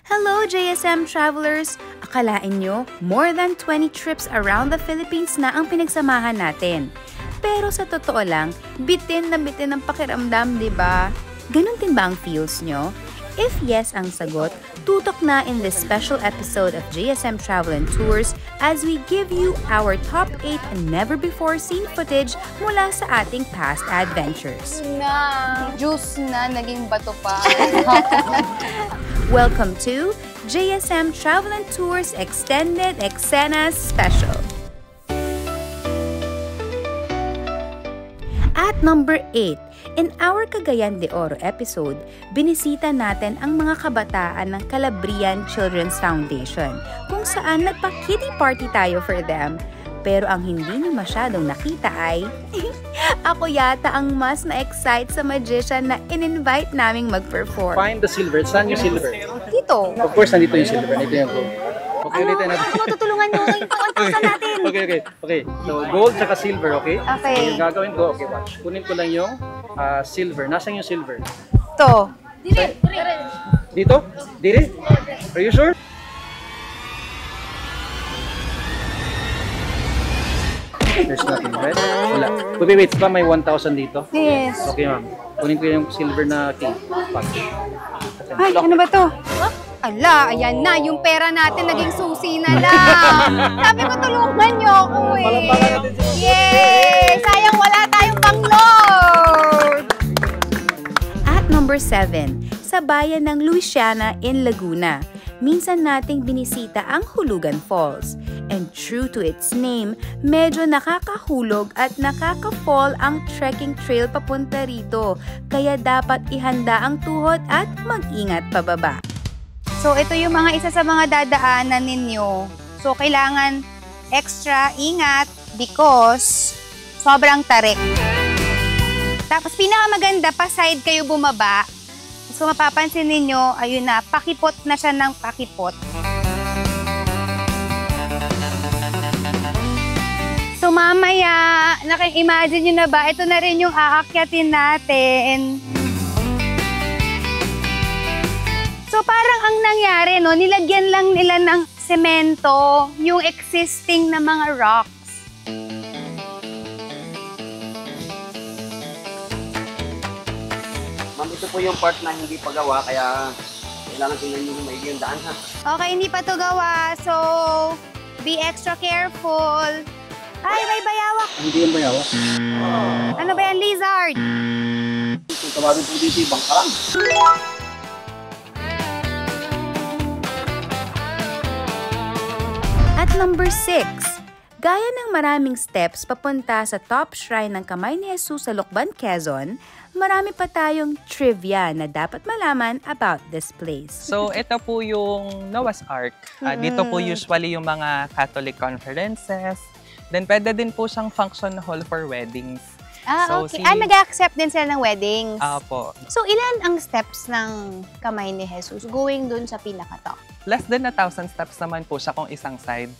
Hello JSM travelers! Akalain nyo, more than 20 trips around the Philippines na ang pinagsamahan natin. Pero sa totoo lang, bitin na bitin ang pakiramdam, di ba? Ganun din ba ang feels nyo? If yes ang sagot, tutok na in this special episode of JSM Travel and Tours as we give you our top 8 never-before-seen footage mula sa ating past adventures. Juice na, naging bato pa. Welcome to JSM Travel and Tours Extended Exenas Special. At number 8, in our Cagayan de Oro episode, binisita natin ang mga kabataan ng Calabrian Children's Foundation, kung saan nagpa-kitty party tayo for them. Pero ang hindi nyo masyadong nakita ay, ako yata ang mas na-excite sa magician na in-invite naming mag-perform. Find the silver. Saan yung silver? Dito. Of course, nandito yung silver. Nandito yung gold. Okay, ulitin natin. Matutulungan nyo yung pangantasa natin. Okay. So, gold tsaka silver, okay? Okay. So, yung gagawin ko, okay, watch. Kunin ko lang yung silver. Nasaan yung silver? Ito. Dito? Dito? Are you sure? There's nothing, right? Wala. Wait. Ba may 1,000 dito? Yes. Okay, ma'am. Kunin ko yung silver na key. Punch. Ay, ano ba to? Ala, ayan na. Yung pera natin naging susi na lang. Sabi ko, tulungan nyo ako eh. Yay! Sayang wala tayong pang-load. At number 7, sa bayan ng Luisiana in Laguna, minsan nating binisita ang Hulugan Falls. And true to its name, medyo nakakahulog at nakaka-fall ang trekking trail papunta rito. Kaya dapat ihanda ang tuhod at mag-ingat pababa. So, ito yung mga isa sa mga dadaanan ninyo. So, kailangan extra ingat because sobrang tarik. Tapos, pinakamaganda pa side kayo bumaba. So, mapapansin ninyo, ayun na, pakipot na siya ng pakipot. So, mamaya, naki-imagine nyo na ba, ito na rin yung aakyatin natin. So, parang ang nangyari, no, nilagyan lang nila ng semento yung existing na mga rocks. Ma'am, ito po yung part na hindi pa gawa, kaya kailangan tingnan nyo yung maigi yung daan, ha? Okay, hindi pa to gawa, so be extra careful. Ay, may bayawak. Hindi yung bayawa. Ano ba yan, lizard? Kung tawagin po dito, ibang karang. At number 6, gaya ng maraming steps papunta sa top shrine ng Kamay ni Jesus sa Lucban, Quezon, marami pa tayong trivia na dapat malaman about this place. So, ito po yung Noah's Ark. Dito po usually yung mga Catholic conferences. Then, pwede din po siyang function hall for weddings. So, Okay. Nag-accept din sila ng weddings. Po. So, ilan ang steps ng Kamay ni Jesus going dun sa pinaka-top? Less than 1,000 steps naman po siya kung isang side.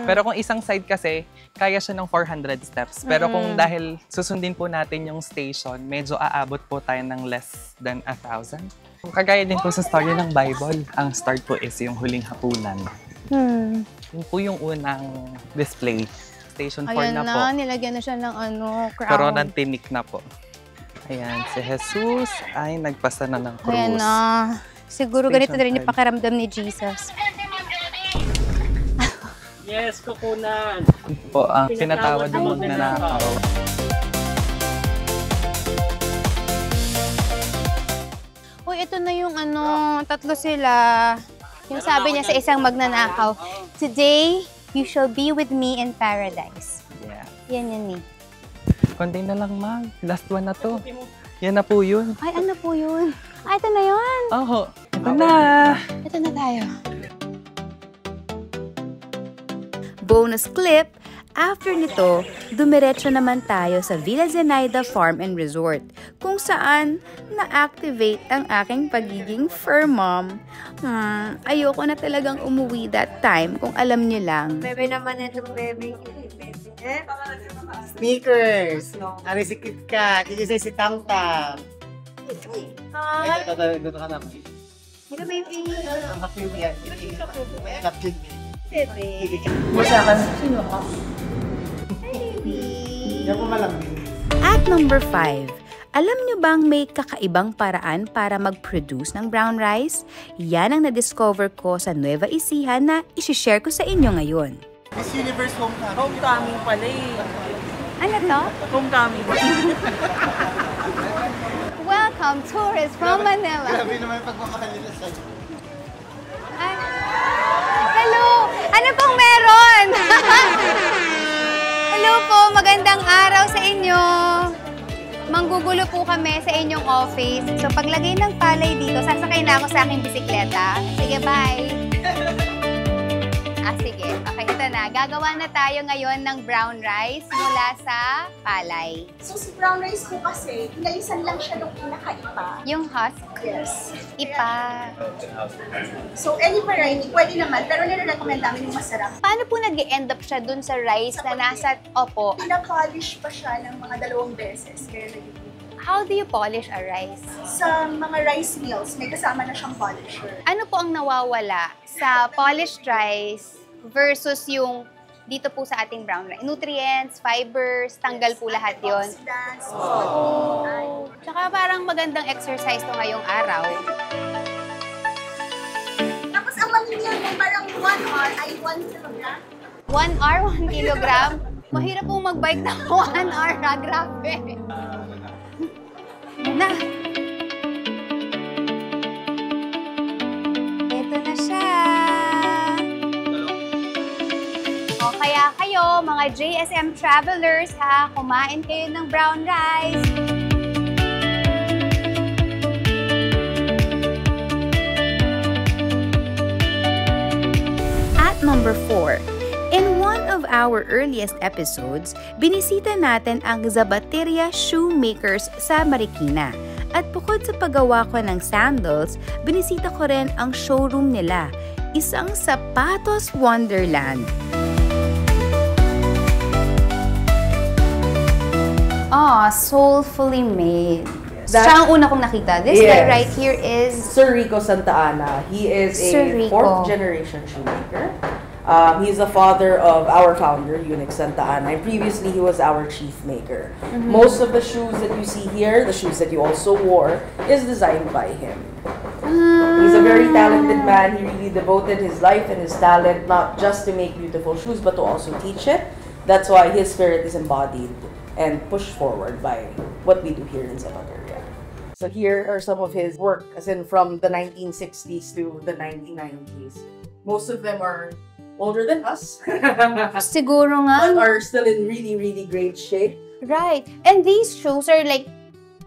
Pero kung isang side kasi, kaya siya ng 400 steps. Pero kung dahil susundin po natin yung station, medyo aabot po tayo ng less than 1,000. Kagaya din po sa story ng Bible, ang start po is yung huling hapunan. Yun po yung unang display. Station 4 Ayan na po. Nilagyan na siya ng crown. Koronang tinik na po. Ayan, si Jesus ay nagpasa na ng krus. Ayan na. Siguro Station ganito na rin yung 5. pakiramdam ni Jesus. Yes, kukunan. Po ang tinatawad ng magnanakaw. Uy, ito na yung tatlo sila. Yung sabi niya sa isang magnanakaw, "Today, you shall be with me in paradise." Yeah. Yan eh. Konti na lang, ma'am. Last one na to. Yan na po yun. Ay, ano po yun? Ay, ito na yun. Oho. Ito na. Ito na tayo. Bonus clip, after nito, dumiretso naman tayo sa Villa Zenaida Farm and Resort, kung saan na-activate ang aking pagiging fur mom. Ayoko na talagang umuwi that time kung alam niyo lang. Bebe naman ito, bebe. Sneakers. Arisikit ka. Kikisay si Tang Tang. Ito ka naman. Hello, baby. Masakan, sino ka? Baby. Yan po malambing. At number 5, alam nyo bang may kakaibang paraan para mag-produce ng brown rice? Yan ang na-discover ko sa Nueva Ecija na isi-share ko sa inyo ngayon. Miss Universe Homecoming. Homecoming pala eh. Ano to? Homecoming. Welcome, tourists from Manila. Grabe naman yung pagmamakalila sa'yo. Ay. Hello! Ano pong meron? Hello po, magandang araw sa inyo. Manggugulo po kami sa inyong office. So paglagay ng palay dito, sasakay na ako sa aking bisikleta. Sige, bye! Sige. Okay, ito na. Gagawa na tayo ngayon ng brown rice mula sa palay. So, si brown rice ko kasi, inalisan lang siya nung pinakaipa. Yung husk? Yes. Ipa. So, any variety, pwede naman, pero nire-recommend namin yung masarap. Paano po nag-end up siya dun sa rice na nasa... Opo. Pinapolish pa siya ng mga 2 beses. Kaya How do you polish a rice? sa mga rice mills, may kasama na siyang polisher. Ano po ang nawawala sa polished rice versus yung dito po sa ating brown rice? Nutrients, fibers, tanggal po lahat yon. Antioxidants, Tsaka parang magandang exercise to ngayong araw. Tapos ang mamimil mo parang 1 hour ay 1 kilogram. 1 hour, 1 kilogram? Mahirap pong mag-bike na 1 hour na. Grabe. Na. Ito na siya. O kaya kayo, mga JSM travelers ha, kumain kayo ng brown rice. At number 4, in one of our earliest episodes, binisita natin ang Zapateria Shoemakers sa Marikina. At bukod sa paggawa ko ng sandals, binisita ko rin ang showroom nila, isang sapatos wonderland. Soulfully made. Siya ang una kong nakita. This guy right here is Sir Rico Santa Ana. He is Sir a Rico. 4th generation shoemaker. He's the father of our founder, Unix Santa Ana. And previously, he was our chief maker. Most of the shoes that you see here, the shoes that you also wore, is designed by him. He's a very talented man. He really devoted his life and his talent not just to make beautiful shoes, but to also teach it. That's why his spirit is embodied and pushed forward by what we do here in Zapateria. So here are some of his work, as in from the 1960s to the 1990s. Most of them are older than us, Siguro nga. but are still in really, really great shape. Right. And these shoes are like,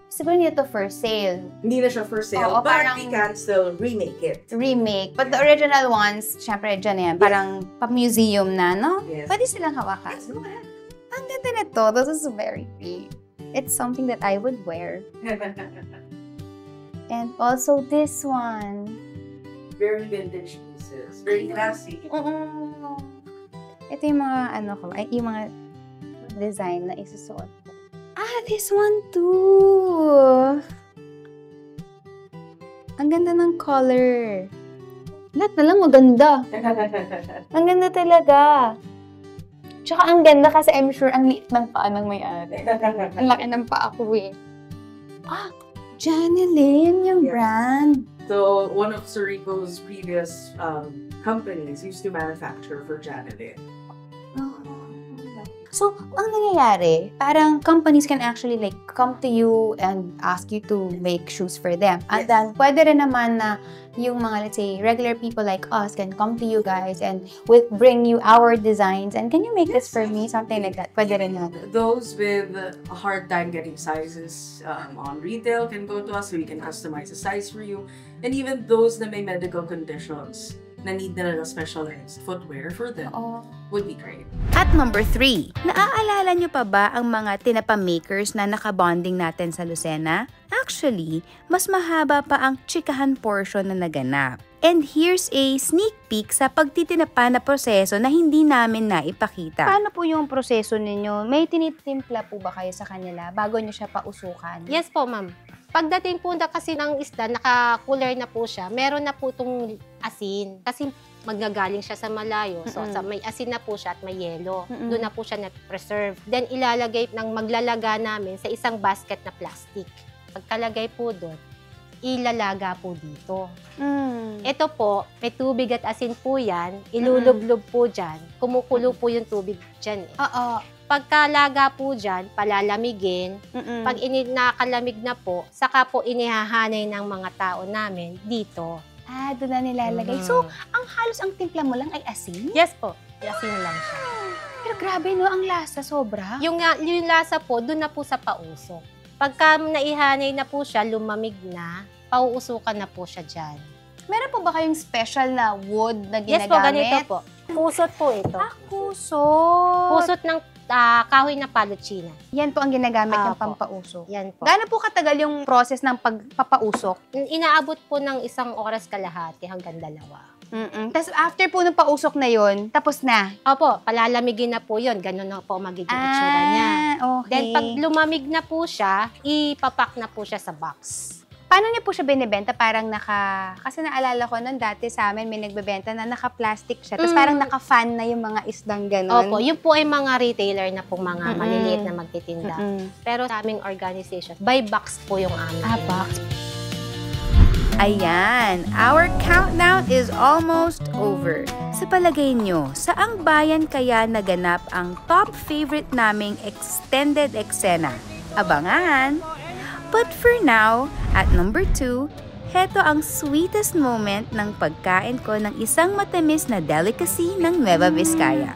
siguro nito for sale. Hindi na siya for sale, Oo, but parang- we can still remake it. Remake. But the original ones, syempre dyan yan. Parang pa-museum na, no? Yes. Pwede silang hawakan. Ang ganda nito. This is very pretty. It's something that I would wear. And also this one. Very vintage pieces. Very classy. Ito yung mga, yung mga design na isusuot ko. This one too! Ang ganda ng color. Lahat na lang maganda. Ang ganda talaga. Tsaka ang ganda kasi I'm sure ang liit ng paa ng may-ari. Ang laki ng paa ko eh. Janelyn, yung Yes. brand. So one of Sir Rico's previous companies used to manufacture for Janelyn. So, ang nangyayari, parang companies can actually like come to you and ask you to make shoes for them. And Yes. then, pwede rin naman na yung mga, let's say, regular people like us can come to you guys and bring you our designs and can you make this for me? Something like that. Pwede rin naman. Those with a hard time getting sizes on retail can go to us so we can customize a size for you. And even those na may medical conditions na need na specialized footwear for them would be great. At number 3, naaalala nyo pa ba ang mga tinapa makers na nakabonding natin sa Lucena? Actually, mas mahaba pa ang chikahan portion na naganap. And here's a sneak peek sa pagtitinapa na proseso na hindi namin naipakita. Paano po yung proseso ninyo? May tinitimpla po ba kayo sa kanila bago nyo siya pausukan? Yes po, ma'am. Pagdating po na kasi ng isda, naka-cooler na po siya, meron na po itong asin. Kasi magagaling siya sa malayo. So, may asin na po siya at may yelo. Doon na po siya na-preserve. Then, maglalaga namin sa isang basket na plastic. Pagkalagay po doon, ilalaga po dito. Ito po, may tubig at asin po yan. Ilulublob po dyan. Kumukulo po yung tubig dyan. Pagkalaga po dyan, palalamigin. Pag nakalamig na po, saka po inihahanay ng mga tao namin dito. Doon na nilalagay. So, halos ang timpla mo lang ay asin? Yes po, asin lang siya. Pero grabe no, ang lasa sobra. Yung lasa po, doon na po sa pausok. Pagka naihanay na po siya, lumamig na, pauusukan na po siya dyan. Meron po ba kayong special na wood na ginagamit? Yes po, ganito po. Pusot po ito. Kusot. Pusot ng kahoy na palotsina. Yan po ang ginagamit yung pampausok. Yan po. Gaano po katagal yung process ng pagpapausok? Inaabot po ng 1 oras kalahati hanggang 2. Tapos after po ng pausok na yon, tapos na? Opo, palalamigin na po yun. Ganun na po magiging itsura niya. Okay. Then pag lumamig na po siya, ipapak na po siya sa box. Paano niyo po siya binibenta? Parang kasi naalala ko nun dati sa amin may nagbebenta na naka-plastic siya. Tapos parang naka-fan na yung mga isdang ganun. Opo, yun po ay mga retailer na po mga maliliit na magtitinda. Pero sa aming organization, by box po yung aming. Box. Ayan, our countdown is almost over. Sa palagay nyo, saang bayan kaya naganap ang top favorite naming extended eksena? Abangan! But for now, at number 2, heto ang sweetest moment ng pagkain ko ng isang matamis na delicacy ng Nueva Vizcaya.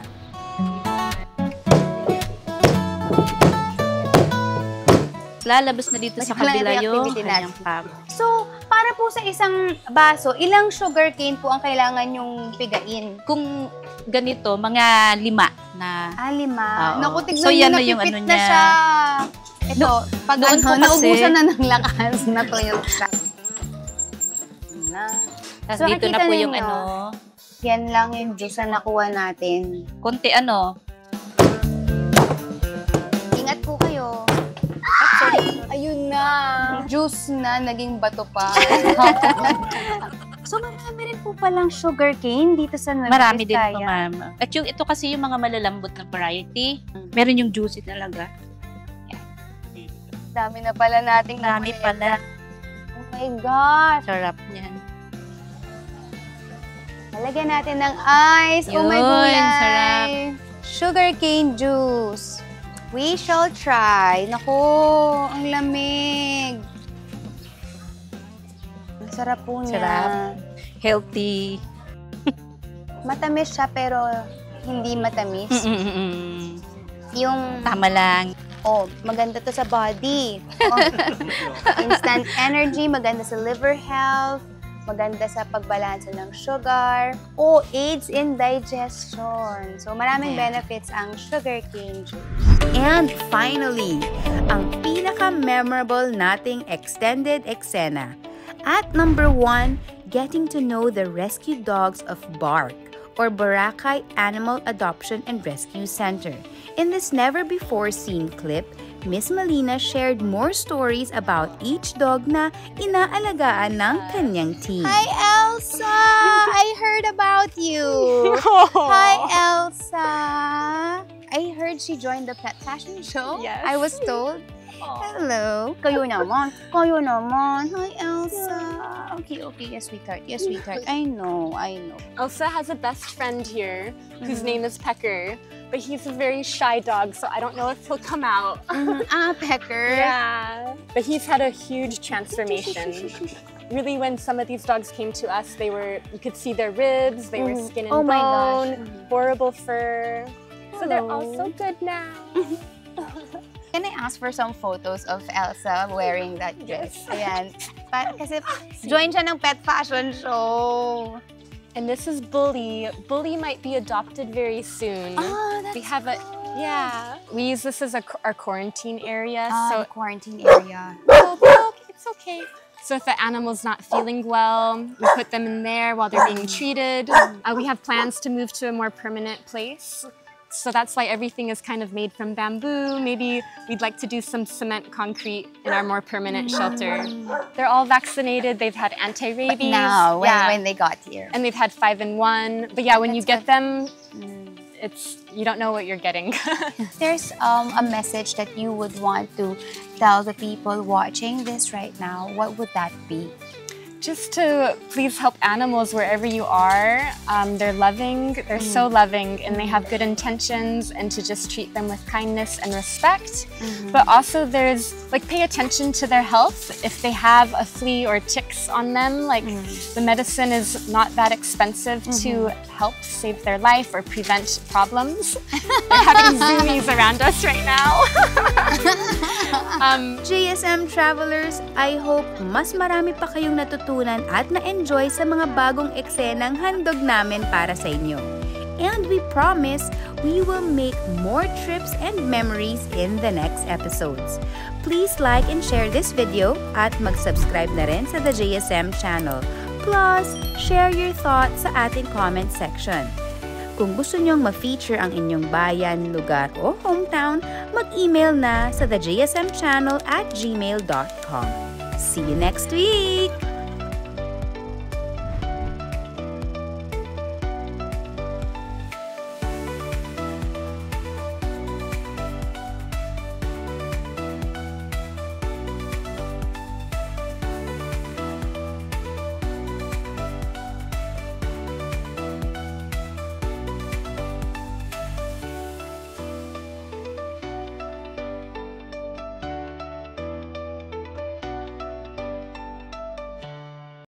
Lalabas na dito sa kabila yung kanyang pam. So, para po sa isang baso, ilang sugarcane po ang kailangan yung pigain? Kung ganito, mga 5 na. 5. Naku, tignan so, yan nyo, na yung napipit ano na niya. siya. Ito, pag noon po kasi, naubusan na ng lakas na to yung track. Tapos So, dito na nakita po yung ninyo, ano. Yan lang yung juice na nakuha natin. Konti ano. Ingat po kayo. Ayun na. Juice na, naging bato pa. So, marami rin po palang sugarcane dito sa Nueva Marami din Vizcaya. po, ma'am. At yung ito kasi yung mga malalambot na variety. Meron yung juicy talaga. Dami na pala nating Marami pala. Oh my gosh. Sarap niyan. Lalagyan natin ng ice. Oh my Yun, gulay. sarap. Sugarcane juice. We shall try. Naku, ang lamig. Ang sarap po niya. Sarap. Healthy. Matamis siya pero hindi matamis. Yung Tama lang. maganda to sa body. Instant energy, maganda sa liver health, maganda sa pagbalansa ng sugar, aids in digestion. So, maraming benefits ang sugarcane juice. And finally, ang pinaka-memorable nating extended eksena. At number 1, getting to know the rescue dogs of BARC, or Boracay Animal Adoption and Rescue Center. In this never-before-seen clip, Miss Melina shared more stories about each dog na inaalagaan ng kanyang team. Hi, Elsa! I heard about you! Hi, Elsa! I heard she joined the pet fashion show. Yes. I was told. Hello. Kayo naman. Hi, Elsa. Okay. Yes, sweetheart. I know. Elsa has a best friend here whose name is Pecker, but he's a very shy dog, so I don't know if he'll come out. Pecker. Yeah. But he's had a huge transformation. Really, when some of these dogs came to us, you could see their ribs, they were skin and Oh my bone, gosh. horrible fur. So they're all so good now. Can I ask for some photos of Elsa wearing that dress? Ayan. Kasi join siya ng pet fashion show. And this is Bully. Bully might be adopted very soon. That's we have a we use this as our quarantine area. So quarantine area. It's okay. So if the animal's not feeling well, we put them in there while they're being treated. We have plans to move to a more permanent place. So that's why everything is kind of made from bamboo. Maybe we'd like to do some cement concrete in our more permanent shelter. They're all vaccinated. They've had anti-rabies. Now, when they got here. And they've had 5-in-1. But yeah, when you get them, you don't know what you're getting. There's a message that you would want to tell the people watching this right now. What would that be? Just to please help animals wherever you are. They're loving, they're so loving, and they have good intentions, and to just treat them with kindness and respect. But also there's, like, pay attention to their health. If they have a flea or ticks on them, like, the medicine is not that expensive to help save their life or prevent problems. They're having zoomies around us right now. JSM travelers, I hope mas marami pa kayong natutunan at na-enjoy sa mga bagong eksenang handog namin para sa inyo. And we promise we will make more trips and memories in the next episodes. Please like and share this video at mag-subscribe na rin sa The JSM channel. Plus, share your thoughts sa ating comment section. Kung gusto nyong ma-feature ang inyong bayan, lugar o hometown, mag-email na sa thejsmchannel@gmail.com. See you next week!